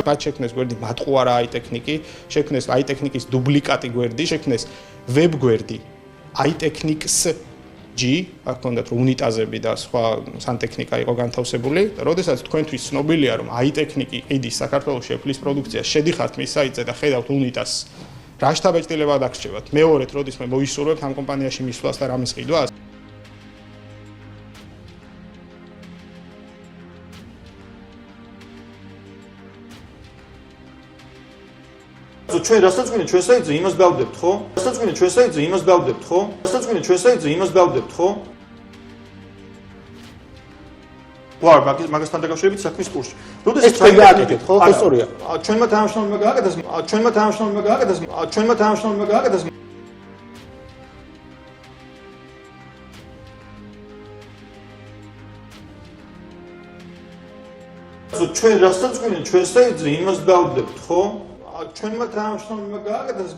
მათ შექმნეს გვერდი მატყუარა iTechnic-ი, შექმნეს iTechnic-ის დუბლიკატი გვერდი, შექმნეს ვებ გვერდი iTechnics.g, აქ ჰქონდათ უნიტაზები და სხვა სანტექნიკა იყო განთავსებული. როდესაც თქვენთვის ცნობილია, რომ iTechnic-ი ყიდის საქართველოში Apple-ის პროდუქციას, შედიხართ მის საიტზე და ხედავთ უნიტაზს, რა შთაბეჭდილება დაგრჩებათ? მეორედ, როდესაც მე მოისურვებთ ამ კომპანიაში მისვლას და რამის ყიდვას? ჩვენ რასაც გვინდა ჩვენ საიტზე იმას დავდებთ, ხო? რასაც გვინდა ჩვენ საიტზე იმას დავდებთ, ხო? რასაც გვინდა ჩვენ საიტზე იმას დავდებთ, ხო? ვარ, მაგასთან დაკავშირებით საქმის კურსი. ეს თქვენ გააკეთეთ, ხო? ხო, სწორია. ჩვენმა თანამშრომლებმა გააკეთეს. ჩვენ რასაც გვინდა ჩვენ საიტზე იმას დავდებთ, ხო? ჩვენმა თანამშრომლებმა გააკეთეს